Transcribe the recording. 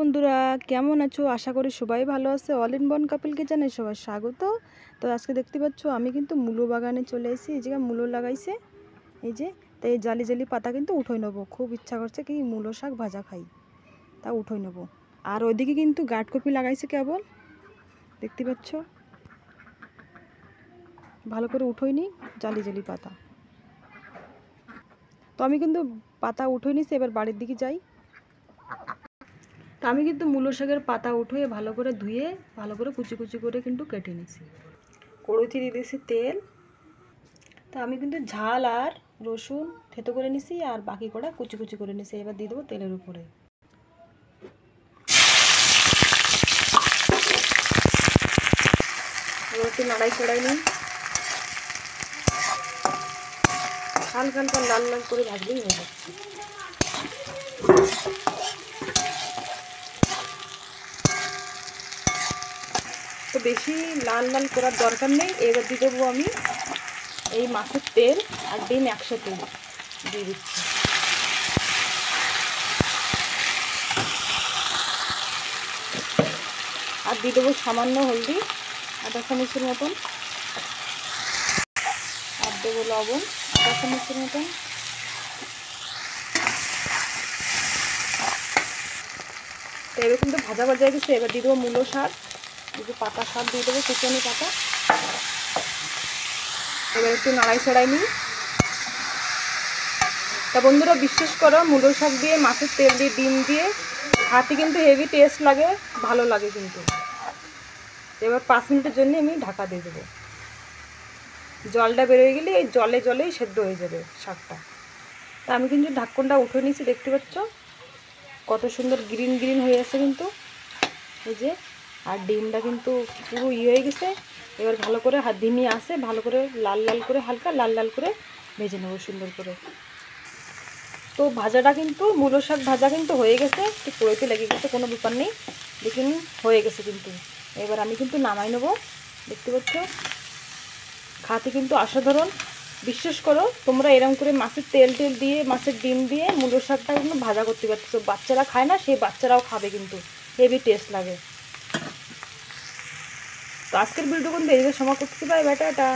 বন্ধুরা, কেমন আছো? আশা করি সবাই ভালো আছে। অল ইন ওয়ান কাপল কিচেনে সবাই স্বাগত। তো আজকে দেখতে পাচ্ছ আমি কিন্তু মূলো বাগানে চলে এসেছি। এই জায়গায় মূলো লাগাইছে, এই যে। তো এই জালি জালি পাতা কিন্তু উঠোই নেবো। খুব ইচ্ছা করছে কি মূলো শাক ভাজা খাই, তা উঠোই নেবো। আর ওইদিকে কিন্তু গাঁটকপি লাগাইছে কেবল, দেখতে পাচ্ছ। ভালো করে উঠোই নি জালি জালি পাতা। তো আমি কিন্তু পাতা উঠোই নিছি, এবার বাড়ির দিকে যাই। তো আমি কিন্তু মূলো শাকের পাতা উঠিয়ে ভালো করে ধুয়ে ভালো করে কুচি কুচি করে কিন্তু কেটে নিছি। কড়াইতে দিয়ে দিয়েছি তেল। তো আমি কিন্তু ঝাল আর রসুন থেতো করে নিছি, আর বাকি কটা কুচি কুচি করে নিছি। এবার দিয়ে দেবো তেলের উপরে। এবার একটু নাড়াই চড়াই নিই, হালকা হালকা লাল লাল করে ভাজলেই হয়ে যাচ্ছে। তো বেশি লাল লাল করার দরকার নেই। এবার দিয়ে দেবো আমি এই মাছের তেল আর ডিম একসাথে দিয়ে দিচ্ছি। আর দিয়ে দেবো সামান্য হলদি, আধা চামচের মতন। আর দেবো লবণ আধা চামচের মতন। তো এবার কিন্তু ভাজা ভাজা গেছে। এবার দিয়ে দেবো মূলো শাক, একটু পাতা শাক দিয়ে দেবো, কুচনো পাতা। এবার একটু নাড়াই ছড়াই নিই। তা বন্ধুরা, বিশ্বাস করো, মূলো শাক দিয়ে মাছের তেল দিয়ে ডিম দিয়ে হাতে কিন্তু হেভি টেস্ট লাগে, ভালো লাগে কিন্তু। এবার 5 মিনিটের জন্য আমি ঢাকা দিয়ে দেবো। জলটা বেরোয় গেলে এই জলে জলেই সেদ্ধ হয়ে যাবে শাকটা। তা আমি কিন্তু ঢাকনটা উঠে নিয়েছি, দেখতে পাচ্ছ কত সুন্দর গ্রিন গ্রিন হয়ে আছে কিন্তু, এই যে। আর ডিমটা কিন্তু পুরো হয়ে গেছে। এবার ভালো করে হাত ধিমিয়ে আসে, ভালো করে লাল লাল করে, হালকা লাল লাল করে ভেজে নেবো সুন্দর করে। তো ভাজাটা কিন্তু মূলো শাক ভাজা কিন্তু হয়ে গেছে, একটু কড়াইতে লেগে গেছে, কোনো ব্যাপার নেই, দেখুন হয়ে গেছে কিন্তু। এবার আমি কিন্তু নামাই নেবো, দেখতে পাচ্ছ। খাতে কিন্তু অসাধারণ। বিশ্বাস করো, তোমরা এরকম করে মাছের তেল টেল দিয়ে, মাছের ডিম দিয়ে মূলো শাকটা কিন্তু ভাজা করতে পারছো। বাচ্চারা খায় না, সেই বাচ্চারাও খাবে কিন্তু, হেভি টেস্ট লাগে। তো আজকের ভিডিও কিন্তু এই যে সময় করতে পাই, টাটা।